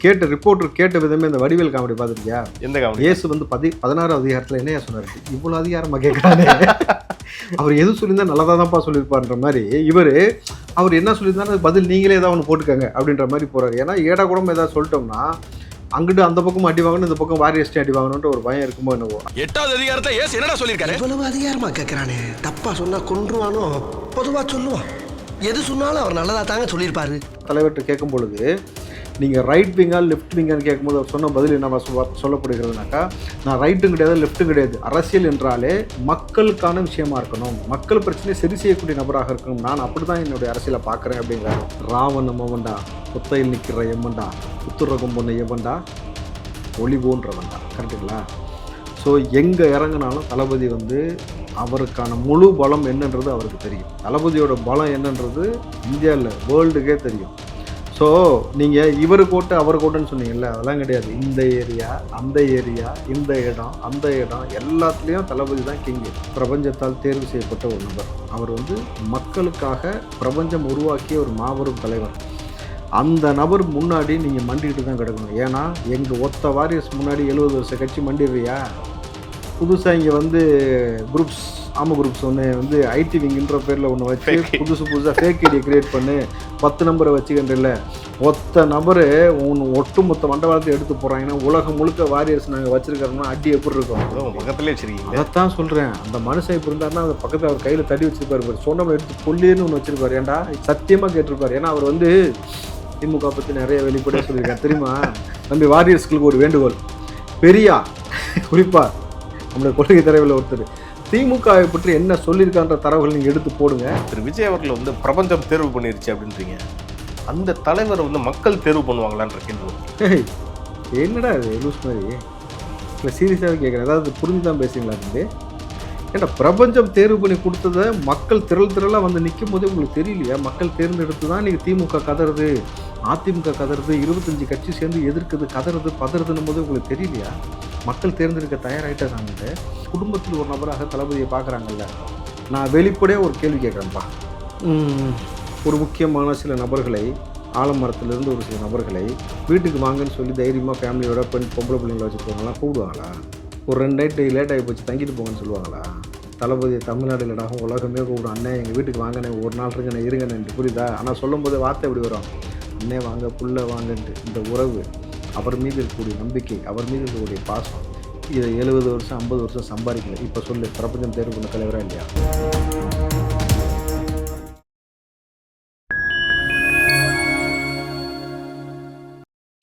கேட்ட ரிப்போர்ட்டர் கேட்ட விதமே இந்த வடிவேல் காமெடி பார்த்துருக்கியா? எந்த காமெடி? இயேசு வந்து 16வது அதிகாரத்தில் என்னையா சொன்னார்? இவ்வளோ அதிகாரமாக கேட்குறானே, அவர் எது சொல்லியிருந்தா நல்லதாக தான்ப்பா சொல்லியிருப்பான்ற மாதிரி அவர் என்ன சொல்லியிருந்தாலும் பதில் நீங்களே ஏதாவது ஒன்று போட்டுக்கங்க அப்படின்ற மாதிரி போகிறார். ஏன்னா ஏடா கூடமா ஏதாவது சொல்லிட்டோம்னா அங்கிட்டு அந்த பக்கம் அடி வாங்கணும், இந்த பக்கம் வாரியஸ்டே அடி வாங்கணுன்ற ஒரு பயம் இருக்குமோ என்னவோ. 8வது அதிகாரத்தை ஏசு என்னடா சொல்லியிருக்காரு? இவ்வளவு அதிகாரமா கேட்கிறானே, தப்பா சொன்னா கொன்றுவானோ? பொதுவா சொல்லுவான், எது சொன்னாலும் அவர் நல்லதா தாங்க சொல்லியிருப்பாரு. தலைவர்கிட்ட கேட்கும் பொழுது நீங்கள் ரைட் விங்கா லெஃப்ட் விங்கான்னு கேட்கும்போது அவர் சொன்ன பதில் என்ன சொல்லப்படுகிறதுனாக்கா, நான் ரைட்டும் கிடையாது லெஃப்ட்டும் கிடையாது, அரசியல் என்றாலே மக்களுக்கான விஷயமா இருக்கணும், மக்கள் பிரச்சனையை சரி செய்யக்கூடிய நபராக இருக்கணும், நான் அப்படி தான் என்னுடைய அரசியலை பார்க்குறேன் அப்படிங்கிறாரு. ராவன் நம்மவன்டா, புத்தையில் நிற்கிற எம்மண்டா, புத்துரகம் பொண்ணு எவன்டா, ஒளி போன்றவன்டா. கரெக்டுங்களா? ஸோ எங்கே இறங்கினாலும் தளபதி வந்து அவருக்கான முழு பலம் என்னன்றது அவருக்கு தெரியும். தளபதியோட பலம் என்னன்றது இந்தியாவில் வேர்ல்டுக்கே தெரியும். ஸோ நீங்கள் இவர் கோட்டை அவர் கோட்டைன்னு சொன்னீங்கல்ல, அதெல்லாம் கிடையாது. இந்த ஏரியா அந்த ஏரியா, இந்த இடம் அந்த இடம், எல்லாத்துலேயும் தளபதி தான் கிங்கு. பிரபஞ்சத்தால் தேர்வு செய்யப்பட்ட ஒரு நபர். அவர் வந்து மக்களுக்காக பிரபஞ்சம் உருவாக்கிய ஒரு மாபெரும் தலைவர். அந்த நபர் முன்னாடி நீங்கள் மண்டிக்கிட்டு தான் கிடக்கணும். ஏன்னா எங்கள் ஒத்த வாரியர்ஸ் முன்னாடி 70 வருஷ கட்சி மண்டிடுறியா? புதுசாக இங்கே வந்து குரூப்ஸ் குரூப்ஸ் ஒன்று வந்து ஐடி விங்குன்ற பேரில் ஒன்று வச்சு புதுசாக ஃபேக் ஐடியை கிரியேட் பண்ணி 10 நம்பரை வச்சுக்கின்றல, ஒத்த நபரு ஒட்டு மொத்த மண்டபத்தை எடுத்து போகிறாங்கன்னா உலகம் முழுக்க வாரியர்ஸ் நாங்கள் வச்சுருக்கிறோம்னா அடி எப்படி இருக்கும்? பக்கத்துலேயே வச்சுருக்கீங்க. அதைத்தான் சொல்கிறேன். அந்த மனுஷன் இப்போ இருந்தாருன்னா அந்த பக்கத்தில் அவர் கையில் தடி வச்சுருப்பாரு, சொன்னவரை எடுத்து கொல்லின்னு ஒன்று வச்சுருப்பாரு. ஏன்டா சத்தியமாக கேட்டிருப்பார். ஏன்னா அவர் வந்து திமுக பற்றி நிறைய வெளிப்படையாக சொல்லியிருக்காரு தெரியுமா? நம்ம வாரியர்ஸ்களுக்கு ஒரு வேண்டுகோள், பெரியா குறிப்பாக நம்முடைய கொள்கை தலைவரில் ஒருத்தர் திமுகவை பற்றி என்ன சொல்லியிருக்கான்ற தரவுகள் நீங்கள் எடுத்து போடுங்க. திரு விஜய் அவர்கள் வந்து பிரபஞ்சம் தேர்வு பண்ணிருச்சு அப்படின்றீங்க. அந்த தலைவரை வந்து மக்கள் தேர்வு பண்ணுவாங்களான்ற கேள்வி. என்னடா இது லூஸ் மாதிரி? இல்லை சீரியஸாகவே கேட்குறேன். அதாவது புரிஞ்சு தான் பேசுங்களா வந்து? ஏன்னா பிரபஞ்சம் தேர்வு பண்ணி கொடுத்ததை மக்கள் திரளாக வந்து நிற்கும் போதே உங்களுக்கு தெரியலையா? மக்கள் தேர்ந்தெடுத்து தான் நீங்கள் திமுக கதறுது, அதிமுக கதறுது, 25 கட்சி சேர்ந்து எதிர்க்குது, கதறுது பதறுதுன்னும் போது உங்களுக்கு தெரியலையா? மக்கள் தேர்ந்தெடுக்க தயாராகிட்டாங்க. குடும்பத்தில் ஒரு நபராக தளபதியை பார்க்குறாங்கல்ல. நான் வெளிப்படையாக ஒரு கேள்வி கேட்குறேன்ப்பா. ஒரு முக்கியமான சில நபர்களை, ஆலமரத்துலேருந்து ஒரு சில நபர்களை வீட்டுக்கு வாங்கன்னு சொல்லி தைரியமாக ஃபேமிலியோட பொம்பளை பிள்ளைங்களை வச்சுருக்கவங்களாம் கூப்பிடுவாங்களா? ஒரு 2 நைட்டு லேட் ஆகி போச்சு தங்கிட்டு போங்கன்னு சொல்லுவாங்களா? தளபதி தமிழ்நாடு இல்லைனா உலகமே கூப்பிடும், அண்ணே எங்கள் வீட்டுக்கு வாங்கினே, ஒரு நாள் இருங்கண்ணே இருங்கண்ணே, புரியுதா? ஆனால் சொல்லும் போது வார்த்தை எப்படி வரும்? அண்ணே வாங்க, புள்ள வாங்கன்ட்டு. இந்த உறவு, அவர் மீது இருக்கக்கூடிய நம்பிக்கை, அவர் மீது இருக்கக்கூடிய பாசம், இதை 70 வருஷம் 50 வருஷம் சம்பாதிக்கல. இப்போ சொல்லு, பிரபஞ்சம் தேர்வு பண்ண தலைவரா இல்லையா?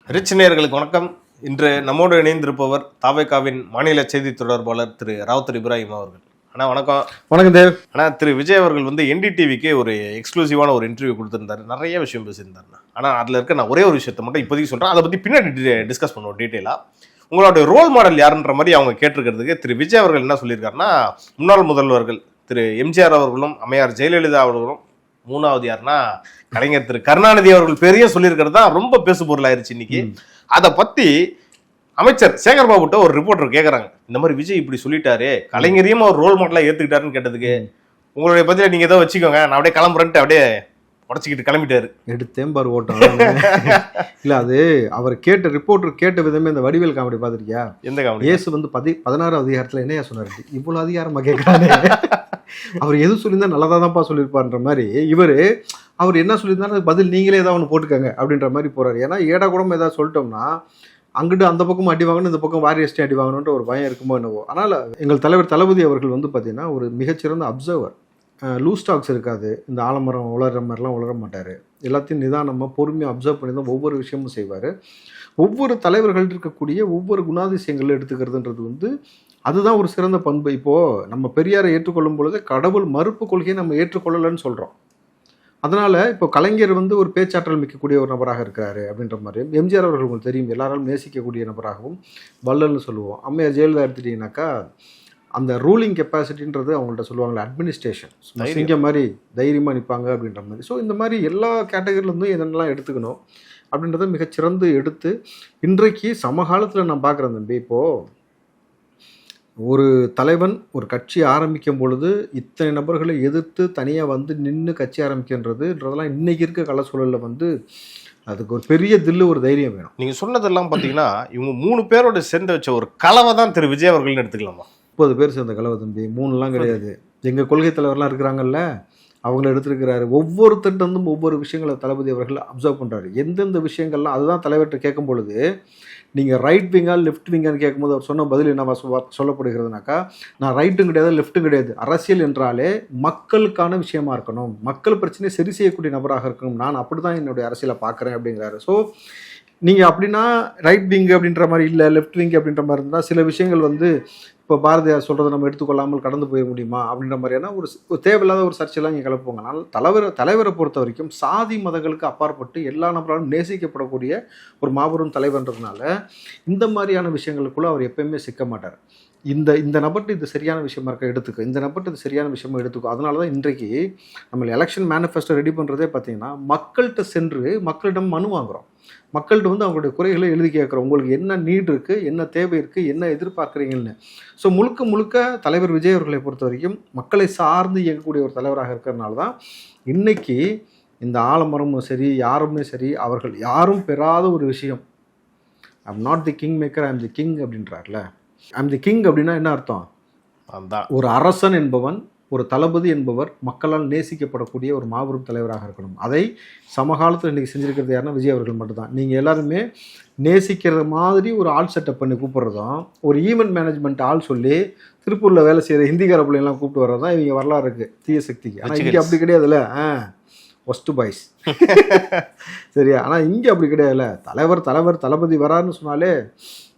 ரிச் நேயர்களுக்கு வணக்கம். இன்று நம்மோடு இணைந்திருப்பவர் தாவேகாவின் மாநில செய்தி தொடர்பாளர் திரு ராவுத்தர் இப்ராஹிம் அவர்கள். அண்ணா வணக்கம். வணக்கம் தேவ். ஆனால் திரு விஜய் அவர்கள் வந்து NDTVக்கு ஒரு எக்ஸ்க்ளூசிவான ஒரு இன்டர்வியூ கொடுத்துருந்தாரு. நிறைய விஷயம் பேசியிருந்தாருண்ணா. ஆனால் அதில் இருக்க நான் ஒரே ஒரு விஷயத்தை மட்டும் இப்போதைக்கு சொல்கிறேன், அதை பற்றி பின்னாடி டிஸ்கஸ் பண்ணுவோம் டீட்டெயிலாக. உங்களோட ரோல் மாடல் யாருன்ற மாதிரி அவங்க கேட்டிருக்கிறதுக்கு திரு விஜய் அவர்கள் என்ன சொல்லியிருக்காருன்னா, முன்னாள் முதல்வர்கள் திரு எம்ஜிஆர் அவர்களும் அம்மையார் ஜெயலலிதா அவர்களும், 3வது யாருன்னா கலைஞர் திரு கருணாநிதி அவர்கள் பெரிய சொல்லியிருக்கிறது தான் ரொம்ப பேசு பொருளாயிருச்சு இன்னைக்கு. அதை பற்றி அமைச்சர் சேகர் பாபுட்ட ஒரு ரிப்போர்ட்டர் கேட்குறாங்க, இந்த மாதிரி விஜய் இப்படி சொல்லிட்டாரு, கலைஞரையும் அவர் ரோல் மாடலாக ஏற்றுக்கிட்டாருன்னு கேட்டதுக்கு, உங்களுடைய பதில நீங்கள் ஏதோ வச்சுக்கோங்க, நான் அப்படியே கிளம்புறேன்ட்டு அப்படியே உடச்சிக்கிட்டு கிளம்பிட்டாரு. எடுத்தேம்பார் ஓட்டம். இல்லை, அது அவர் கேட்ட ரிப்போர்ட்டர் கேட்ட விதமே இந்த வடிவேல் காமெடி பார்த்துருக்கியா? எந்த காமெடி? இயேசு வந்து 16வது அதிகாரத்தில் என்னையா சொன்னார்? இவ்வளோ அதிகாரமாக கேட்குறானே, அவர் எது சொல்லியிருந்தா நல்லதாக தான்ப்பா சொல்லியிருப்பார்ன்ற மாதிரி அவர் என்ன சொல்லியிருந்தாலும் பதில் நீங்களே ஏதாவது ஒன்று போட்டுக்கங்க அப்படின்ற மாதிரி போகிறார். ஏன்னா ஏடா கூடமா ஏதாவது சொல்லிட்டோம்னா அங்கிட்டு அந்த பக்கம் அடி வாங்கணும், இந்த பக்கம் வாரியஸ்டே அடி வாங்கணுன்ற ஒரு பயம் இருக்குமோ என்னவோ. அதனால் எங்கள் தலைவர் தளபதி அவர்கள் வந்து பார்த்திங்கன்னா ஒரு மிகச்சிறந்த அப்சர்வர். லூஸ் ஸ்டாக்ஸ் இருக்காது. இந்த ஆலமரம் உலர்ற மாதிரிலாம் உலர மாட்டார். எல்லாத்தையும் நிதானமாக பொறுமையாக அப்சர்வ் பண்ணி தான் ஒவ்வொரு விஷயமும் செய்வார். ஒவ்வொரு தலைவர்கள் இருக்கக்கூடிய ஒவ்வொரு குணாதிசயங்கள் எடுத்துக்கிறதுன்றது வந்து அதுதான் ஒரு சிறந்த பண்பு. இப்போது நம்ம பெரியாரை ஏற்றுக்கொள்ளும் பொழுது கடவுள் மறுப்பு கொள்கையை நம்ம ஏற்றுக்கொள்ளலைன்னு சொல்கிறோம். அதனால் இப்போ கலைஞர் வந்து ஒரு பேச்சாற்றல் மிக்கக்கூடிய ஒரு நபராக இருக்கிறாரு அப்படின்ற மாதிரி. எம்ஜிஆர் அவர்கள் உங்களுக்கு தெரியும், எல்லாராலும் நேசிக்கக்கூடிய நபராகவும் வள்ளல்னு சொல்லுவோம். அம்மையார் ஜெயலலிதா எடுத்துட்டிங்கனாக்கா அந்த ரூலிங் கெப்பாசிட்டின்றது அவங்கள்ட்ட சொல்லுவாங்களே, அட்மினிஸ்ட்ரேஷன் சிங்க மாதிரி தைரியமாக நிற்பாங்க அப்படின்ற மாதிரி. ஸோ இந்த மாதிரி எல்லா கேட்டகரியிலேருந்தும் என்னென்னலாம் எடுத்துக்கணும் அப்படின்றத மிகச்சிறந்து எடுத்து இன்றைக்கு சமகாலத்தில் நான் பார்க்குறேன் தம்பி. இப்போது ஒரு தலைவன் ஒரு கட்சி ஆரம்பிக்கும் பொழுது இத்தனை நபர்களை எதிர்த்து தனியாக வந்து நின்று கட்சி ஆரம்பிக்கின்றதுன்றதெல்லாம் இன்றைக்கி இருக்க கல சூழலில் வந்து அதுக்கு ஒரு பெரிய தில்லு, ஒரு தைரியம் வேணும். நீங்க சொன்னதெல்லாம் பாத்தீங்கன்னா இவங்க 3 பேரோட சேர்ந்து வச்ச ஒரு கலவை தான் திரு விஜய் அவர்கள்னு எடுத்துக்கலாமா? 30 பேர் சேர்ந்த கலவை தம்பி, 3லாம் கிடையாது. எங்கள் கொள்கை தலைவர்லாம் இருக்கிறாங்கல்ல, அவங்கள எடுத்துருக்கிறாரு. ஒவ்வொருத்தருந்தும் ஒவ்வொரு விஷயங்களை தளபதி அவர்கள் அப்சர்வ் பண்ணுறாரு. எந்தெந்த விஷயங்கள்லாம் அதுதான் தலைவர்கிட்ட கேட்கும் பொழுது, நீங்கள் ரைட் விங்கா லெஃப்ட் விங்கான்னு கேட்கும்போது அவர் சொன்ன பதில் என்ன சொல்லப்படுகிறதுனாக்கா, நான் ரைட்டும் கிடையாது லெஃப்ட்டும் கிடையாது, அரசியல் என்றாலே மக்களுக்கான விஷயமா இருக்கணும், மக்கள் பிரச்சனையை சரி செய்யக்கூடிய நபராக இருக்கணும், நான் அப்படி தான் என்னுடைய அரசியலை பார்க்குறேன் அப்படிங்கிறாரு. ஸோ நீங்கள் அப்படின்னா ரைட் விங் அப்படின்ற மாதிரி இல்லை, லெஃப்ட் விங் அப்படின்ற மாதிரி இருந்தால் சில விஷயங்கள் வந்து இப்போ பாரதியார் சொல்கிறத நம்ம எடுத்துக்கொள்ளாமல் கடந்து போய முடியுமா அப்படின்ற மாதிரியான ஒரு தேவையில்லாத ஒரு சர்ச்சையெல்லாம் இங்கே கிளப்புவாங்க. ஆனால் தலைவரை பொறுத்த வரைக்கும் சாதி மதங்களுக்கு அப்பாற்பட்டு எல்லா நபராலும் நேசிக்கப்படக்கூடிய ஒரு மாபெரும் தலைவர்ன்றதுனால இந்த மாதிரியான விஷயங்களுக்குள்ள அவர் எப்பயுமே சிக்க மாட்டார். இந்த நபர்கிட்ட இது சரியான விஷயமா இருக்க எடுத்துக்கும், இந்த நபர்கிட்ட இது சரியான விஷயமா எடுத்துக்கும். அதனால தான் இன்றைக்கு நம்ம எலெக்ஷன் மேனிஃபெஸ்டோ ரெடி பண்ணுறதே பார்த்தீங்கன்னா மக்கள்கிட்ட சென்று மக்களிடம் மனு வாங்குகிறோம். மக்கள்கிட்ட வந்து அவங்களுடைய குறைகளை எழுதி கேட்குறோம். உங்களுக்கு என்ன நீட் இருக்குது, என்ன தேவை இருக்குது, என்ன எதிர்பார்க்குறீங்கன்னு. ஸோ முழுக்க தலைவர் விஜய் அவர்களை பொறுத்த வரைக்கும் மக்களை சார்ந்து இயங்கக்கூடிய ஒரு தலைவராக இருக்கிறதுனால தான் இன்னைக்கு இந்த ஆலமரமும் சரி, யாருமே சரி, அவர்கள் யாரும் பெறாத ஒரு விஷயம், I'm not the king maker, I'm the king அப்படின்றார்ல. ஐம் தி கிங் அப்படின்னா என்ன அர்த்தம்? அதான் ஒரு அரசன் என்பவன், ஒரு தளபதி என்பவர் மக்களால் நேசிக்கப்படக்கூடிய ஒரு மாபெரும் தலைவராக இருக்கணும். அதை சமகாலத்தில் இன்றைக்கி செஞ்சுருக்கிறது யாருன்னா விஜய் அவர்கள் மட்டும்தான். நீங்கள் எல்லாருமே நேசிக்கிற மாதிரி ஒரு ஆள் செட்டப் பண்ணி கூப்பிட்றதும், ஒரு ஈவெண்ட் மேனேஜ்மெண்ட் ஆள் சொல்லி திருப்பூரில் வேலை செய்கிற ஹிந்திக்கார பிள்ளைங்களாம் கூப்பிட்டு வர்றது தான் இவங்க வரலாறு இருக்குது தீய சக்திக்கு. ஆனால் இங்கே அப்படி கிடையாதுல்ல, ஒஸ்ட் பாய்ஸ் சரியா? ஆனால் இங்கே அப்படி கிடையாதுல்ல. தலைவர் தளபதி வராருன்னு சொன்னாலே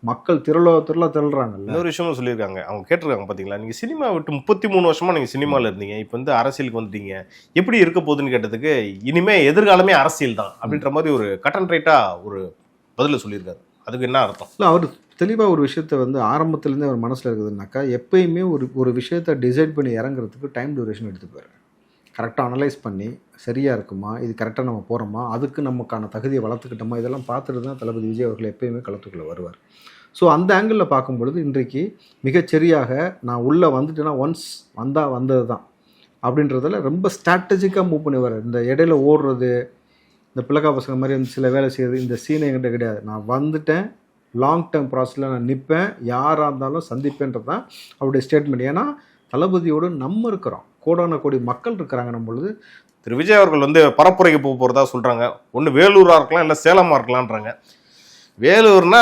மக்கள் திரளுறாங்கல்ல. இன்னொரு விஷயமும் சொல்லியிருக்காங்க, அவங்க கேட்டிருக்காங்க பார்த்தீங்களா, நீங்கள் சினிமா விட்டு 33 வருஷமா நீங்கள் சினிமாவில் இருந்தீங்க, இப்போ வந்து அரசியலுக்கு வந்துட்டீங்க, எப்படி இருக்க போகுதுன்னு கேட்டதுக்கு இனிமே எதிர்காலமே அரசியல் தான் அப்படின்ற மாதிரி ஒரு கட் அண்ட் ரைட்டாக ஒரு பதில் சொல்லியிருக்காரு. அதுக்கு என்ன அர்த்தம்? இல்லை, அவர் தெளிவாக ஒரு விஷயத்த வந்து ஆரம்பத்துலேருந்தே அவர் மனசில் இருக்குதுன்னாக்கா, எப்பயுமே ஒரு விஷயத்தை டிசைட் பண்ணி இறங்குறதுக்கு டைம் டியூரேஷன் எடுத்துப்பார். கரெக்டாக அனலைஸ் பண்ணி சரியாக இருக்குமா, இது கரெக்டாக நம்ம போகிறோமா, அதுக்கு நமக்கான தகுதியை வளர்த்துக்கிட்டோமா, இதெல்லாம் பார்த்துட்டு தான் தளபதி விஜய் அவர்கள் எப்பயுமே களத்துக்குள்ளே வருவார். ஸோ அந்த ஆங்கிளில் பார்க்கும்பொழுது இன்றைக்கு மிகச்சரியாக நான் உள்ளே வந்துட்டேன்னா ஒன்ஸ் வந்தது தான் அப்படின்றதில் ரொம்ப ஸ்ட்ராட்டஜிக்காக மூவ் பண்ணி வர்றார். இந்த இடையில ஓடுறது, இந்த பிள்ளைக்கா பசங்க மாதிரி வந்து சில வேலை செய்கிறது, இந்த சீனை என்கிட்ட கிடையாது. நான் வந்துட்டேன், லாங் டேர்ம் ப்ராசஸில் நான் நிற்பேன், யாராக இருந்தாலும் சந்திப்பேன்றது தான் அவருடைய ஸ்டேட்மெண்ட். ஏன்னா தளபதியோடு நம்ம இருக்கிறோம், கோடான கோடி மக்கள் இருக்கிறாங்க. நம்ம பொழுது திரு விஜய் அவர்கள் வந்து பரப்புரைக்கு போக போகிறதா சொல்கிறாங்க. ஒன்று வேலூராக இருக்கலாம், இல்லை சேலமாக இருக்கலான்றாங்க. வேலூர்னா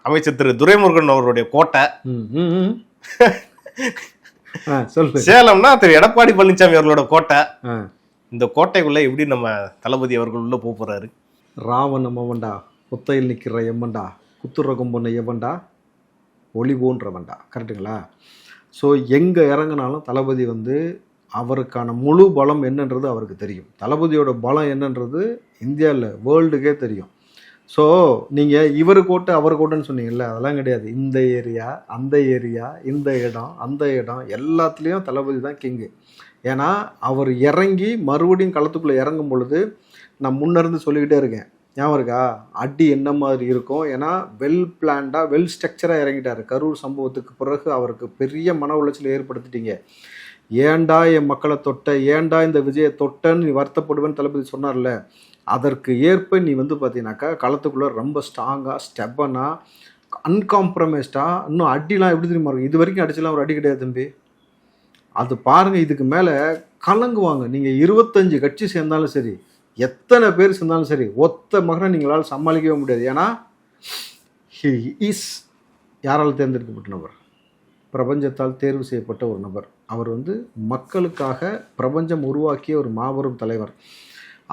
அமைச்சர் திரு துரைமுருகன் அவருடைய கோட்டை, சேலம்னா திரு எடப்பாடி பழனிசாமி அவர்களோட கோட்டை. இந்த கோட்டைக்குள்ள எப்படி நம்ம தளபதி அவர்கள் உள்ள போறாரு? ராவணம் அவன்டா, புத்தையில் நிற்கிற எம்மண்டா, குத்துரகம் பொண்ணு எவன்டா, ஒளி போன்றவன்டா. கரெக்டுங்களா? ஸோ எங்கே இறங்கினாலும் தளபதி வந்து அவருக்கான முழு பலம் என்னன்றது அவருக்கு தெரியும். தளபதியோட பலம் என்னன்றது இந்தியாவில் வேர்ல்டுக்கே தெரியும். ஸோ நீங்கள் இவர் கோட்டை அவர் கோட்டைன்னு சொன்னீங்கல்ல, அதெல்லாம் கிடையாது. இந்த ஏரியா, அந்த ஏரியா, இந்த இடம், அந்த இடம், எல்லாத்துலேயும் தளபதி தான் கிங்கு. ஏன்னா அவர் இறங்கி மறுபடியும் களத்துக்குள்ளே இறங்கும் பொழுது நான் முன்னேருந்து சொல்லிக்கிட்டே இருக்கேன், ஞாபகம் இருக்கா? அடி என்ன மாதிரி இருக்கும். ஏன்னா வெல் பிளான்டாக வெல் ஸ்ட்ரக்சராக இறங்கிட்டார். கரூர் சம்பவத்துக்கு பிறகு அவருக்கு பெரிய மன உளைச்சலை ஏற்படுத்திட்டீங்க. ஏண்டா என் மக்களை தொட்ட, ஏண்டா இந்த விஜயை தொட்டன்னு நீ வருத்தப்படுவேன்னு தளபதி சொன்னார்ல, அதற்கு ஏற்ப நீ வந்து பார்த்தீங்கன்னாக்கா களத்துக்குள்ளே ரொம்ப ஸ்ட்ராங்காக ஸ்டெப்பனாக அன்காம்ப்ரமைஸ்டாக இன்னும் அடிலாம் எப்படி தெரியுமா இருக்கும்? இது வரைக்கும் அடிச்சலாம் ஒரு அடி கிடையாது தம்பி. அது பாருங்கள், இதுக்கு மேலே கலங்குவாங்க. நீங்கள் 25 கட்சி சேர்ந்தாலும் சரி, எத்தனை பேர் சேர்ந்தாலும் சரி, ஒத்த மகனை நீங்களால் சமாளிக்கவே முடியாது. ஏன்னா ஹி இஸ் யாரால் தேர்ந்தெடுக்கப்பட்ட நபர்? பிரபஞ்சத்தால் தேர்வு செய்யப்பட்ட ஒரு நபர். அவர் வந்து மக்களுக்காக பிரபஞ்சம் உருவாக்கிய ஒரு மாபெரும் தலைவர்.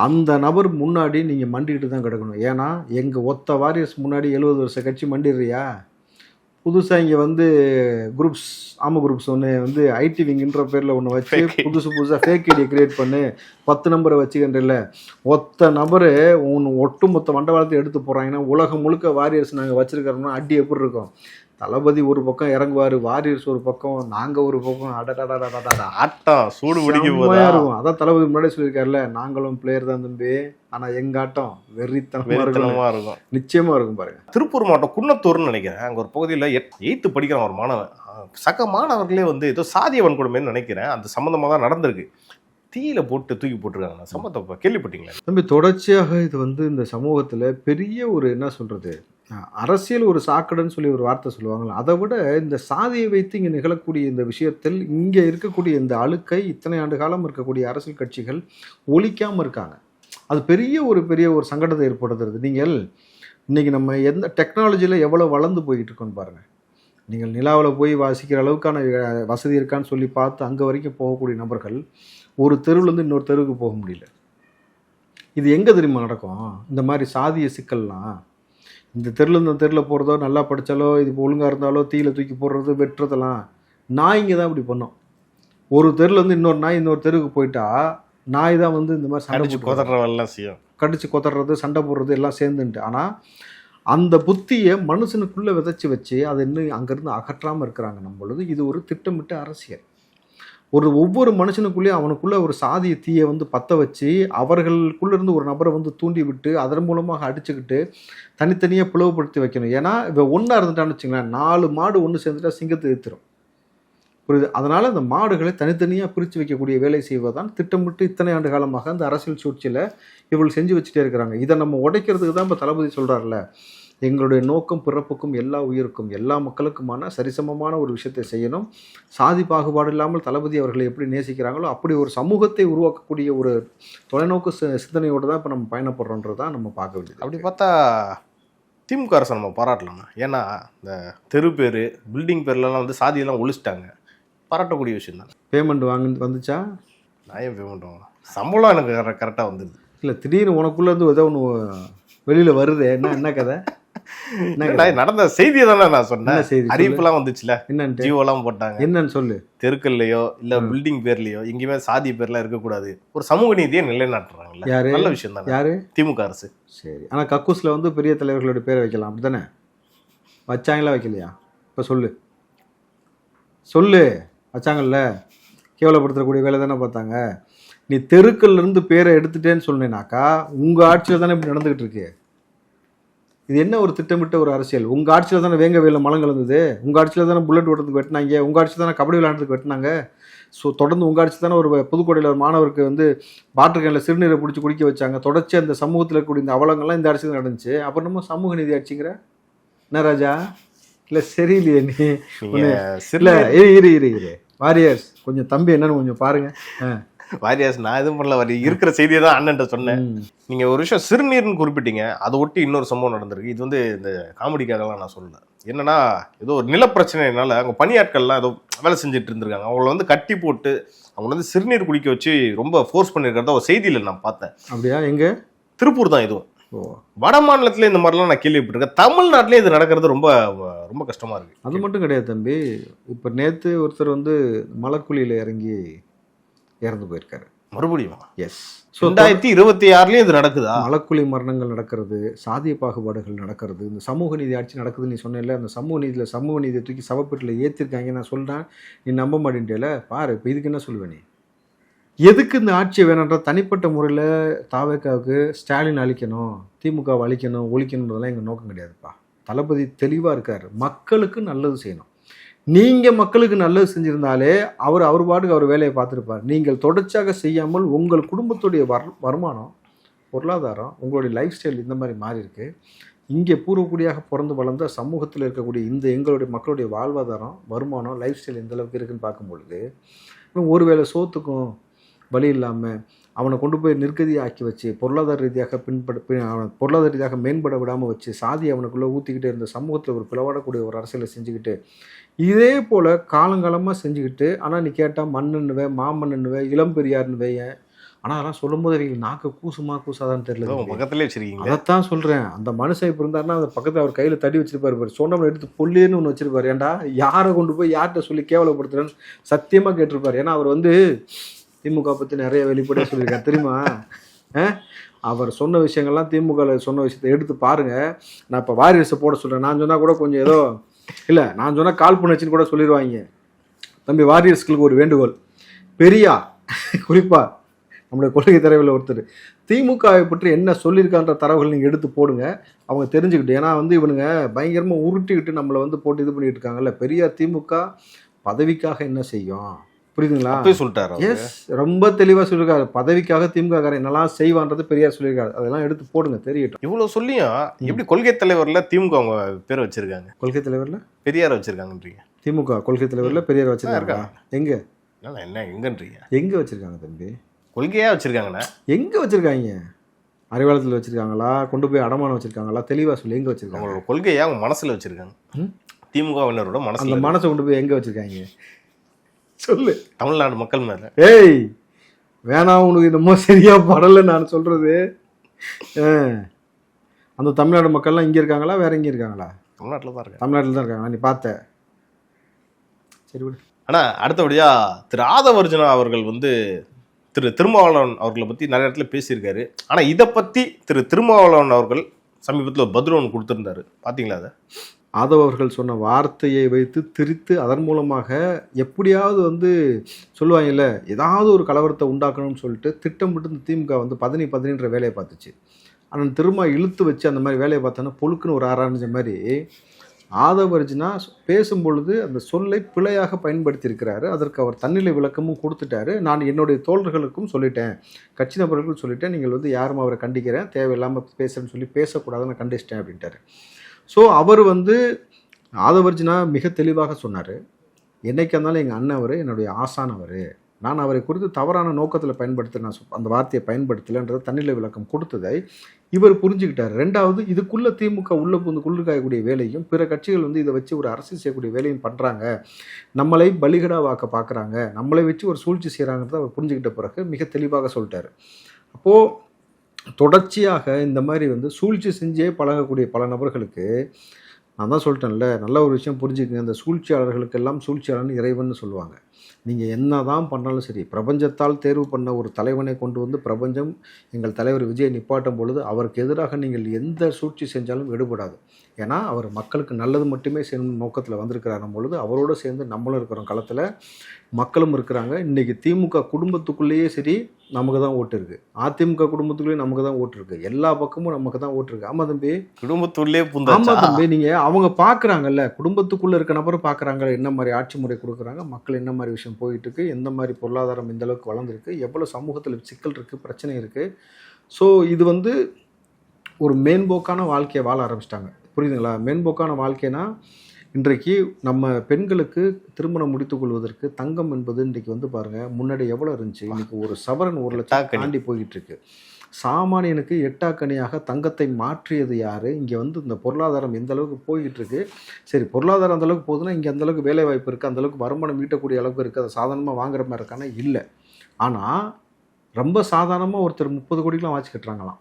அந்த நபர் முன்னாடி நீங்கள் மண்டிக்கிட்டு தான் கிடக்கணும். ஏன்னா எங்கள் ஒத்த வாரியர்ஸ் முன்னாடி 70 வருஷ கட்சி மண்டிடுறியா? புதுசாக இங்கே வந்து குரூப்ஸ், குரூப்ஸ் ஒன்று வந்து ஐடி விங்குன்ற பேரில் ஒன்று வச்சு புதுசாக ஃபேக் ஐடியை கிரியேட் பண்ணி 10 நம்பரை வச்சுக்கின்றல, ஒத்த நபர் ஒட்டுமொத்த மண்டபத்தை எடுத்து போகிறாங்கன்னா உலகம் முழுக்க வாரியர்ஸ் நாங்கள் வச்சுருக்கிறோம்னா அடி எப்படி இருக்கும்? தளபதி ஒரு பக்கம் இறங்குவார், வாரியர்ஸ் ஒரு பக்கம், நாங்கள் ஒரு பக்கம், ஆட்டம் சூடு பிடிக்கும். அதான் தளபதி முன்னாடி சொல்லியிருக்காருல்ல, நாங்களும் பிளேயர் தான் தம்பி, ஆனால் எங்கள் ஆட்டம் வெறித்தனமாக இருக்கும். நிச்சயமாக இருக்கும். பாருங்க, திருப்பூர் மாவட்டம் குன்னத்தூர்னு நினைக்கிறேன், அங்கே ஒரு பகுதியில் 8th படிக்கிற ஒரு மாணவன், சக மாணவர்களே வந்து ஏதோ சாதிய வன்கொடுமைன்னு நினைக்கிறேன், அந்த சம்மந்தமாக தான் நடந்திருக்கு. தீயில போட்டு தூக்கி போட்டிருக்காங்க. சம்பவத்தை கேள்விப்பட்டீங்களா? தம்பி, தொடர்ச்சியாக இது வந்து இந்த சமூகத்தில் பெரிய ஒரு என்ன சொல்கிறது, அரசியல் ஒரு சாக்கடைன்னு சொல்லி ஒரு வார்த்தை சொல்லுவாங்களா, அதை விட இந்த சாதியை வைத்து இங்கே நிகழக்கூடிய இந்த விஷயத்தில் இங்கே இருக்கக்கூடிய இந்த அழுக்கை இத்தனை ஆண்டு காலம் இருக்கக்கூடிய அரசியல் கட்சிகள் ஒழிக்காமல் இருக்காங்க. அது பெரிய ஒரு சங்கடத்தை ஏற்படுத்துறது. நீங்கள் இன்றைக்கி நம்ம எந்த டெக்னாலஜியில் எவ்வளோ வளர்ந்து போய்கிட்டு இருக்கோன்னு பாருங்கள். நீங்கள் நிலாவில் போய் வாசிக்கிற அளவுக்கான வசதி இருக்கான்னு சொல்லி பார்த்து அங்கே வரைக்கும் போகக்கூடிய நபர்கள் ஒரு தெருவுலேருந்து இன்னொரு தெருவுக்கு போக முடியல. இது எங்கே தெரியுமா நடக்கும்? இந்த மாதிரி சாதிய சிக்கல்லாம் இந்த தெருவில் இந்த தெருவில் போகிறதோ, நல்லா படித்தாலோ, இது ஒழுங்காக இருந்தாலோ தீயில தூக்கி போடுறது, வெட்டுறதெல்லாம் நாய்ங்க தான் இப்படி பண்ணோம். ஒரு தெருலேருந்து இன்னொரு நாய் இன்னொரு தெருவுக்கு போயிட்டா நாய் தான் வந்து இந்த மாதிரி சண்டை கொதறவெல்லாம் செய்யும், கடிச்சு கொதறது, சண்டை போடுறது எல்லாம் சேர்ந்துன்ட்டு. ஆனால் அந்த புத்தியை மனுஷனுக்குள்ளே விதைச்சி வச்சு அதை இன்னும் அங்கேருந்து அகற்றாமல் இருக்கிறாங்க. நம்மளது இது ஒரு திட்டமிட்ட அரசியல். ஒவ்வொரு மனுஷனுக்குள்ளேயும் அவனுக்குள்ளே ஒரு சாதிய தீயை வந்து பற்ற வச்சு அவர்களுக்குள்ளேருந்து ஒரு நபரை வந்து தூண்டி விட்டு அதன் மூலமாக அடிச்சுக்கிட்டு தனித்தனியாக பிளவுபடுத்தி வைக்கணும். ஏன்னா இப்போ ஒன்றா இருந்துட்டான்னு வச்சுங்களேன், 4 மாடு ஒன்று சேர்ந்துட்டா சிங்கத்தை எதிர்த்துரும். புரியுது? அதனால் அந்த மாடுகளை தனித்தனியாக பிரித்து வைக்கக்கூடிய வேலை செய்வதுதான் திட்டமிட்டு இத்தனை ஆண்டு காலமாக அந்த அரசியல் சூழ்ச்சியில் இவர்கள் செஞ்சு வச்சுட்டே இருக்கிறாங்க. இதை நம்ம உடைக்கிறதுக்கு தான் இப்போ தளபதி சொல்கிறார்ல, எங்களுடைய நோக்கம் பிறப்புக்கும் எல்லா உயிருக்கும் எல்லா மக்களுக்குமான சரிசமமான ஒரு விஷயத்தை செய்யணும். சாதி பாகுபாடு இல்லாமல் தளபதி அவர்களை எப்படி நேசிக்கிறாங்களோ அப்படி ஒரு சமூகத்தை உருவாக்கக்கூடிய ஒரு தொலைநோக்கு சிந்தனையோடு தான் இப்போ நம்ம பயணப்படுறோன்றது தான் நம்ம பார்க்க வேண்டியது. அப்படி பார்த்தா திமுக அரசை நம்ம பாராட்டலாமா? ஏன்னா இந்த தெரு பேர், பில்டிங் பேர்லாம் வந்து சாதியெல்லாம் ஒழிச்சிட்டாங்க. பாராட்டக்கூடிய விஷயம் தான். பேமெண்ட் வந்துச்சா? நான் ஏன் பேமெண்ட் வாங்கணும்? சம்பளம் எனக்கு கரெக்டாக வந்துடுது. இல்லை, திடீர்னு உனக்குள்ளேருந்து ஏதோ ஒன்று வெளியில் வருது. என்ன கதை? நடந்த செய்தியை தானே நான் சொன்னேன். செய்தி அறிவிப்புலாம் வந்துச்சுல, என்னன்னு ஜியோலாம் போட்டாங்க. என்னன்னு சொல்லு. தெருக்கள்லையோ இல்ல பில்டிங் பேர்லயோ எங்கேயுமே சாதி பேர்லாம் இருக்கக்கூடாது, ஒரு சமூக நீதியை நிலைநாட்டுறாங்கல்ல. யாரு? நல்ல விஷயம் தான். யாரு? திமுக அரசு. சரி, ஆனால் கக்கூஸில் வந்து பெரிய தலைவர்களோட பேரை வைக்கலாம், அப்படி தானே? வச்சாங்களா வைக்கலையா? இப்போ சொல்லு. வச்சாங்கல்ல, கேவலப்படுத்தக்கூடிய வேலை தானே பார்த்தாங்க. நீ தெருக்கள்லேருந்து பேரை எடுத்துட்டேன்னு சொன்னேனாக்கா உங்கள் ஆட்சியில் தானே இப்படி நடந்துக்கிட்டு இருக்கு. இது என்ன ஒரு திட்டமிட்ட ஒரு அரசியல்? உங்கள் ஆட்சியில் தானே வேங்க வேலை மலம் கலந்தது, உங்கள் ஆட்சியில் தானே புல்லட் ஓட்டுறதுக்கு வெட்டினாங்க, உங்கள் ஆட்சியில் தானே கபடி விளையாடுறதுக்கு வெட்டினாங்க. ஸோ தொடர்ந்து உங்கள் ஆட்சி தானே ஒரு புதுக்கோட்டையில் ஒரு மாணவருக்கு வந்து பாட்டில் சிறுநீரை பிடிச்சி குடிக்க வச்சாங்க. தொடர்ச்சி அந்த சமூகத்தில் இருக்கக்கூடிய இந்த அவலங்கள்லாம் இந்த ஆட்சி தான் நடந்துச்சு. அப்புறம் நம்ம சமூக நீதி ஆட்சிங்கிற என்ன ராஜா? இல்லை சரியில்லையே நீ. இல்லை இரு வாரியர்ஸ், கொஞ்சம் தம்பி என்னன்னு கொஞ்சம் பாருங்க. வாரியாஸ், நான் எதுவும் பண்ணல, இருக்கிற செய்தியை தான் அண்ணன்ட்ட சொன்னேன். நீங்க ஒரு விஷயம் சிறுநீர்னு குறிப்பிட்டீங்க, அதை ஒட்டி இன்னொரு சம்பவம் நடந்திருக்கு. இது வந்து இந்த காமெடிக்காகலாம் நான் சொல்லல. என்னன்னா, ஏதோ ஒரு நிலப்பிரச்சனைனால அவங்க பணியாட்கள்லாம் ஏதோ வேலை செஞ்சுட்டு இருந்திருக்காங்க. அவங்கள வந்து கட்டி போட்டு அவங்க வந்து சிறுநீர் குடிக்க வச்சு ரொம்ப ஃபோர்ஸ் பண்ணியிருக்கிறத ஒரு செய்தியில் நான் பார்த்தேன். அப்படியா? எங்க? திருப்பூர் தான். இதுவும் வட மாநிலத்துல இந்த மாதிரிலாம் நான் கேள்விப்பட்டிருக்கேன். தமிழ்நாட்டிலே இது நடக்கிறது ரொம்ப ரொம்ப கஷ்டமா இருக்கு. அது மட்டும் கிடையாது தம்பி, இப்போ நேற்று ஒருத்தர் வந்து மலக்குழியில் இறங்கி இறந்து போயிருக்காரு. மறுபடியும்? எஸ். 2026 இது நடக்குதா? மலக்குழி மரணங்கள் நடக்கிறது, சாதிய பாகுபாடுகள் நடக்கிறது, இந்த சமூக நீதி ஆட்சி நடக்குதுன்னு நீ சொன்னேன்ல, அந்த சமூக நீதியை தூக்கி சவப்பெட்டில் ஏற்றிருக்காங்க. நான் சொல்கிறேன், நீ நம்ப மாட்டேன்ல. பாரு, இப்போ இதுக்கு என்ன சொல்லுவேன்? நீ எதுக்கு இந்த ஆட்சியை வேணுன்ற தனிப்பட்ட முறையில் தாவேக்காவுக்கு ஸ்டாலின் அழிக்கணும், திமுகவை அழிக்கணும், ஒழிக்கணுன்றதெல்லாம் எங்கள் நோக்கம் கிடையாதுப்பா. தளபதி தெளிவாக இருக்கார், மக்களுக்கு நல்லது செய்யணும். நீங்கள் மக்களுக்கு நல்லது செஞ்சுருந்தாலே அவர் பாட்டுக்கு அவர் வேலையை பார்த்துருப்பார். நீங்கள் தொடர்ச்சியாக செய்யாமல் உங்கள் குடும்பத்துடைய வருமானம், பொருளாதாரம், உங்களுடைய லைஃப் ஸ்டைல் இந்த மாதிரி மாறி இருக்கு. இங்கே பூர்வக்குடியாக பிறந்து வளர்ந்த சமூகத்தில் இருக்கக்கூடிய இந்த எங்களுடைய மக்களுடைய வாழ்வாதாரம், வருமானம், லைஃப் ஸ்டைல் எந்த அளவுக்கு இருக்குன்னு பார்க்கும்பொழுது ஒருவேளை சோத்துக்கும் வழி இல்லாமல் அவனை கொண்டு போய் நிர்கதியாக்கி வச்சு பொருளாதார ரீதியாக பொருளாதார ரீதியாக மேம்பட விடாமல் வச்சு சாதி அவனுக்குள்ளே ஊற்றிக்கிட்டே இருந்த சமூகத்தில் ஒரு பிளவாடக்கூடிய ஒரு அரசியலை செஞ்சுக்கிட்டு இதே போல் காலங்காலமாக செஞ்சுக்கிட்டு, ஆனால் நீ கேட்டால் மண்ணுன்னுவேன், மாமண்ணுன்னுவேன், இளம்பெரியார்னுவேன். ஆனால் அதெல்லாம் சொல்லும்போது அவங்க நாக்கு கூசாதான்னு தெரியல. பக்கத்துலேயே வச்சிருக்கீங்க. அதைத்தான் சொல்கிறேன். அந்த மனுஷன் இப்போ இருந்தாருன்னா அந்த பக்கத்தில் அவர் கையில் தடி வச்சிருப்பாரு, சொன்னவனை எடுத்து பொல்லேன்னு ஒன்று வச்சிருப்பாரு. ஏன்டா யாரை கொண்டு போய் யார்கிட்ட சொல்லி கேவலப்படுத்துறேன்னு சத்தியமாக கேட்டிருப்பார். ஏன்னா அவர் வந்து திமுக பற்றி நிறைய வெளிப்படையாக சொல்லியிருக்காரு தெரியுமா. அவர் சொன்ன விஷயங்கள்லாம் திமுகவில் சொன்ன விஷயத்தை எடுத்து பாருங்கள். நான் இப்போ வாரிசை போட சொல்கிறேன். நான் சொன்னால் கூட கொஞ்சம் ஏதோ இல்லை, நான் சொன்னால் கால் பண்ணுச்சுன்னு கூட சொல்லிடுவாங்க. தம்பி, வாரியர்ஸ்களுக்கு ஒரு வேண்டுகோள், பெரியார் குறிப்பாக நம்முடைய கொள்கை தரவில் ஒருத்தர் திமுகவை பற்றி என்ன சொல்லியிருக்கான்ற தரவுகள் நீங்கள் எடுத்து போடுங்க, அவங்க தெரிஞ்சுக்கிட்டு. ஏன்னா வந்து இவனுங்க பயங்கரமாக உருட்டிக்கிட்டு நம்மளை வந்து போட்டு இது பண்ணிட்டு இருக்காங்கல்ல. பெரியார் திமுக பதவிக்காக என்ன செய்யும், புரியுதுங்களா? அப்பவே சொல்லிட்டாரு அவரு. எஸ், ரொம்ப தெளிவாக சொல்லியிருக்காரு. பதவிக்காக திமுக காரன் என்னெல்லாம் செய்வான்றது பெரியார் சொல்லியிருக்காரு. அதெல்லாம் எடுத்து போடுங்க, தெரியட்டும். இவ்வளவு சொல்லியும் எப்படி கொள்கை தலைவர்ல திமுக அவங்க பேரை வச்சிருக்காங்க, கொள்கை தலைவர்ல பெரியார் வச்சிருக்காங்கன்றீங்க? திமுக கொள்கை தலைவர்ல பெரியார் வச்சிருக்காங்க. எங்க என்ன எங்கன்றீங்க? எங்க வச்சிருக்காங்க தம்பி? கொள்கையா வச்சிருக்காங்கண்ணா. எங்க வச்சிருக்காங்க? அறிவாலயத்தில் வச்சிருக்காங்களா? கொண்டு போய் அடமானம் வச்சிருக்காங்களா? தெளிவா சொல்லி எங்க வச்சிருக்காங்க? அவங்களோட கொள்கையா அவங்க மனசுல வச்சிருக்காங்க. திமுகவினரோட அந்த மனசுல, மனசை கொண்டு போய் எங்க வச்சிருக்காங்க சொல்லு. தமிழ்நாடு மக்கள் மேல. ஏய் வேணாம், உனக்கு என்னமோ சரியா படல நான் சொல்றது. அந்த தமிழ்நாடு மக்கள்லாம் இங்க இருக்காங்களா வேற எங்க இருக்காங்களா? தமிழ்நாட்டில் தான் இருக்காங்க. தமிழ்நாட்டில் தான் இருக்காங்களா? நீ பார்த்த? சரி விடு. ஆனா அடுத்தபடியா திரு ஆதவர்ஜுனா அவர்கள் வந்து திரு திருமாவளவன் அவர்களை பத்தி நிறைய இடத்துல பேசியிருக்காரு. ஆனா இதை பத்தி திரு திருமாவளவன் அவர்கள் சமீபத்தில் ஒரு பதில் ஒன்று கொடுத்திருந்தாரு, பாத்தீங்களா? அதை ஆதவ் அவர்கள் சொன்ன வார்த்தையை வைத்து திரித்து அதன் மூலமாக எப்படியாவது வந்து சொல்லுவாங்கல்ல, ஏதாவது ஒரு கலவரத்தை உண்டாக்கணும்னு சொல்லிட்டு திட்டமிட்டு இந்த திமுக வந்து 10-10ன்ற வேலையை பார்த்துச்சு. ஆனால் திரும்ப இழுத்து வச்சு அந்த மாதிரி வேலையை பார்த்தோன்னா பொழுக்குன்னு ஒரு ஆரம்பிச்ச மாதிரி ஆதவ் அர்ஜுனா பேசும்பொழுது அந்த சொல்லை பிழையாக பயன்படுத்தியிருக்கிறாரு. அதற்கு அவர் தன்னிலை விளக்கமும் கொடுத்துட்டாரு. நான் என்னுடைய தோழர்களுக்கும் சொல்லிட்டேன், கட்சி நபர்களுக்கும் சொல்லிட்டேன், நீங்கள் வந்து யாரும் அவரை கண்டிக்கிறேன், தேவையில்லாமல் பேசுறேன்னு சொல்லி பேசக்கூடாதுன்னு கண்டிச்சிட்டேன் அப்படின்ட்டாரு. ஸோ அவர் வந்து ஆதவ் அர்ஜுனா மிக தெளிவாக சொன்னார், என்னைக்கு இருந்தாலும் எங்கள் அண்ணன் அவர், என்னுடைய ஆசான் அவர், நான் அவரை குறித்து தவறான நோக்கத்தில் பயன்படுத்த நான் அந்த வார்த்தையை பயன்படுத்தலைன்றது தன்னிலை விளக்கம் கொடுத்ததை இவர் புரிஞ்சுக்கிட்டார். ரெண்டாவது, இதுக்குள்ளே திமுக உள்ள புந்து குளிர்காயக்கூடிய வேலையும் பிற கட்சிகள் வந்து இதை வச்சு ஒரு அரசியல் செய்யக்கூடிய வேலையும் பண்ணுறாங்க, நம்மளை பலிகடாவாக்க பார்க்குறாங்க, நம்மளை வச்சு ஒரு சூழ்ச்சி செய்கிறாங்கிறத அவர் புரிஞ்சுக்கிட்ட பிறகு மிக தெளிவாக சொல்லிட்டார். அப்போது தொடர்ச்சியாக இந்த மாதிரி வந்து சூழ்ச்சி செஞ்சே பழகக்கூடிய பல நபர்களுக்கு நான் தான் சொல்லிட்டேன்ல, நல்ல ஒரு விஷயம் புரிஞ்சுக்கங்க, அந்த சூழ்ச்சியாளர்களுக்கெல்லாம் சூழ்ச்சியாளர்னு இறைவன் சொல்லுவாங்க. நீங்கள் என்ன தான் பண்ணாலும் சரி, பிரபஞ்சத்தால் தேர்வு பண்ண ஒரு தலைவனை கொண்டு வந்து பிரபஞ்சம் எங்கள் தலைவர் விஜய் நிப்பாட்டும் பொழுது அவருக்கு எதிராக நீங்கள் எந்த சூழ்ச்சி செஞ்சாலும் எடுபடாது. ஏன்னா அவர் மக்களுக்கு நல்லது மட்டுமே செய்யணும் நோக்கத்தில் வந்திருக்கிறாரும் பொழுது அவரோடு சேர்ந்து நம்மளும் இருக்கிறோம் களத்தில், மக்களும் இருக்கிறாங்க. இன்றைக்கி திமுக குடும்பத்துக்குள்ளேயே சரி நமக்கு தான் ஓட்டு இருக்குது, அதிமுக குடும்பத்துக்குள்ளேயே நமக்கு தான் ஓட்டு இருக்குது, எல்லா பக்கமும் நமக்கு தான் ஓட்டு இருக்குது. ஆமாம் தம்பி, குடும்பத்துள்ளே ஆமாம் தம்பி, நீங்கள் அவங்க பார்க்குறாங்கல்ல, குடும்பத்துக்குள்ளே இருக்க நபரும் பார்க்குறாங்க என்ன மாதிரி ஆட்சி முறை கொடுக்குறாங்க, மக்கள் என்ன மாதிரி விஷயம் போயிட்டுருக்கு, எந்த மாதிரி பொருளாதாரம் இந்த அளவுக்கு வளர்ந்துருக்கு, எவ்வளோ சமூகத்தில் சிக்கல் இருக்குது, பிரச்சனை இருக்குது. ஸோ இது வந்து ஒரு மேம்போக்கான வாழ்க்கையை வாழ ஆரம்பிச்சிட்டாங்க. புரியுதுங்களா? மேம்போக்கான வாழ்க்கைனா இன்றைக்கு நம்ம பெண்களுக்கு திருமணம் முடித்துக் கொள்வதற்கு தங்கம் என்பது இன்றைக்கு வந்து பாருங்கள், முன்னாடி எவ்வளோ இருந்துச்சு, இன்றைக்கி ஒரு சவரன் 1 லட்சம் தாண்டி போய்கிட்டு இருக்கு. சாமானியனுக்கு எட்டாக்கனியாக தங்கத்தை மாற்றியது யார்? இங்கே வந்து இந்த பொருளாதாரம் எந்த அளவுக்கு போய்கிட்டு இருக்கு. சரி, பொருளாதாரம் அந்த அளவுக்கு போகுதுன்னா இங்கே அந்தளவுக்கு வேலை வாய்ப்பு இருக்குது, அந்தளவுக்கு வருமானம் ஈட்டக்கூடிய அளவுக்கு இருக்குது, அதை சாதாரணமாக வாங்குற மாதிரி இருக்கானா? இல்லை. ஆனால் ரொம்ப சாதாரணமாக ஒருத்தர் 30 கோடிக்கெலாம் வாட்ச் கட்டுறாங்களாம்.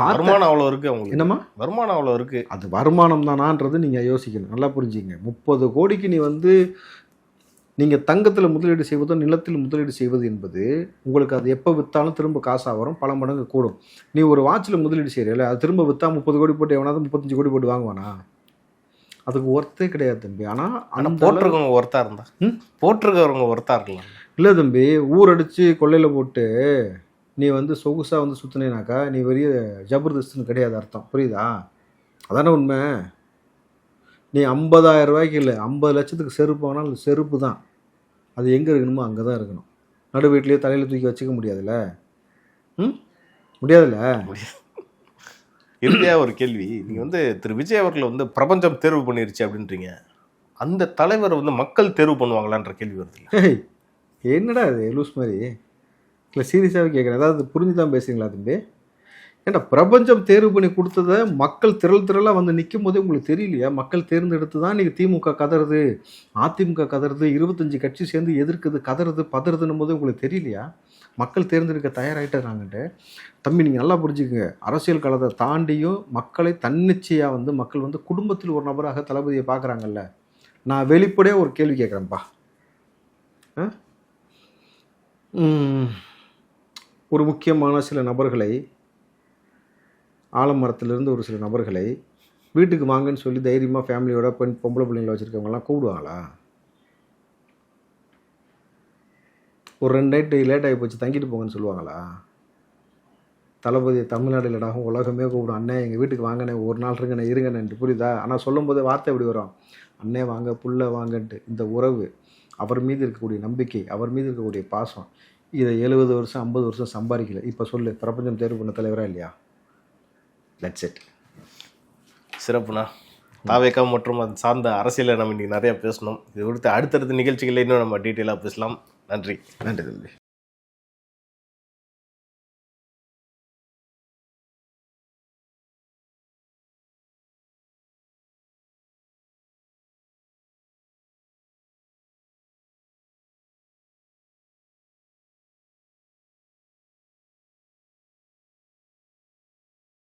வருமானம் அவ்வளோ இருக்குது அவங்களுக்கு. என்னம்மா வருமானம் அவ்வளோ இருக்குது? அது வருமானம் தானான்றது நீங்கள் யோசிக்கணும், நல்லா புரிஞ்சுங்க. 30 கோடிக்கு நீ வந்து நீங்கள் தங்கத்தில் முதலீடு செய்வதோ நிலத்தில் முதலீடு செய்வது என்பது உங்களுக்கு அது எப்போ விற்றாலும் திரும்ப காசாக வரும், பல மடங்கு கூடும். நீ ஒரு வாட்சில் முதலீடு செய்கிறீல்ல, அது திரும்ப விற்றா 30 கோடி போட்டு எவனாவது 35 கோடி போட்டு வாங்குவானா? அதுக்கு ஒர்த்தே கிடையாது தம்பி. ஆனால் போட்டிருக்கவங்க ஒர்த்தா இருந்தா போட்டிருக்கவங்க ஒர்த்தா இருக்கலாம். இல்லை தம்பி, ஊரடிச்சு கொள்ளையில் போட்டு நீ வந்து சொகுசாக வந்து சுற்றினேனாக்கா நீ பெரிய ஜபர்தஸ்துன்னு கிடையாது அர்த்தம். புரியுதா? அதானே உண்மை. நீ 50,000 ரூபாய்க்கு இல்லை 50 லட்சத்துக்கு செருப்பு வாங்கினா அது செருப்பு தான், அது எங்கே இருக்கணுமோ அங்கே தான் இருக்கணும். நடு வீட்லேயே தலையில் தூக்கி வச்சுக்க முடியாதுல்ல. முடியாதுல்ல. இறுதியா ஒரு கேள்வி, நீங்க வந்து திரு விஜய் அவர்களை வந்து பிரபஞ்சம் தேர்வு பண்ணிருச்சு அப்படின்றீங்க, அந்த தலைவரை வந்து மக்கள் தேர்வு பண்ணுவாங்களான்ற கேள்வி வருது. என்னடா அது லூஸ் மாதிரி? இல்லை சீரியஸாகவே கேட்குறேன், ஏதாவது புரிஞ்சு தான் பேசுறீங்களா தம்பி? ஏன்னா பிரபஞ்சம் தேர்வு பண்ணி கொடுத்ததை மக்கள் திரளாக வந்து நிற்கும் போதே உங்களுக்கு தெரியலையா? மக்கள் தேர்ந்தெடுத்து தான் இன்றைக்கி திமுக கதறுது, அதிமுக கதறுது, 25 கட்சி சேர்ந்து எதிர்க்குது, கதறுது, பதறுதுன்னும் போது உங்களுக்கு தெரியலையா? மக்கள் தேர்ந்தெடுக்க தயாராகிட்டாங்கன்ட்டு. தம்பி நீங்கள் நல்லா புரிஞ்சுக்குங்க, அரசியல் களத்தை தாண்டியும் மக்களை தன்னிச்சையாக வந்து மக்கள் வந்து குடும்பத்தில் ஒரு நபராக தளபதியை பார்க்குறாங்கல்ல. நான் வெளிப்படையாக ஒரு கேள்வி கேட்குறேன்ப்பா. ஒரு முக்கியமான சில நபர்களை, ஆலமரத்திலிருந்து ஒரு சில நபர்களை வீட்டுக்கு வாங்கன்னு சொல்லி தைரியமாக ஃபேமிலியோட பொம்பளை பிள்ளைங்களை வச்சுருக்கவங்கலாம் கூப்பிடுவாங்களா? ஒரு 2 நைட்டு லேட் ஆகி போச்சு தங்கிட்டு போங்கன்னு சொல்லுவாங்களா? தளபதி தமிழ்நாடு இல்லடா உலகமே கூப்பிடும், அண்ணே எங்கள் வீட்டுக்கு வாங்கண்ணே, ஒரு நாள் இருங்கண்ணே இருங்கண்ணேன்ட்டு. புரியுதா? ஆனால் சொல்லும் போது வார்த்தை எப்படி வரும்? அண்ணே வாங்க, புள்ள வாங்கன்ட்டு. இந்த உறவு அவர் மீது இருக்கக்கூடிய நம்பிக்கை, அவர் மீது இருக்கக்கூடிய பாசம், இதை 70 வருஷம் 50 வருஷம் சம்பாதிக்கல. இப்போ சொல்லு, பிரபஞ்சம் தேர்வு பண்ண தலைவரா இல்லையா? That's it. சிறப்புண்ணா. தாவேகா மற்றும் அது சார்ந்த அரசியலை நம்ம இன்னைக்கு நிறைய பேசணும். இது குறித்து அடுத்தடுத்த நிகழ்ச்சிகளில் இன்னும் நம்ம டீட்டெயிலாக பேசலாம். நன்றி. நன்றி தம்பி.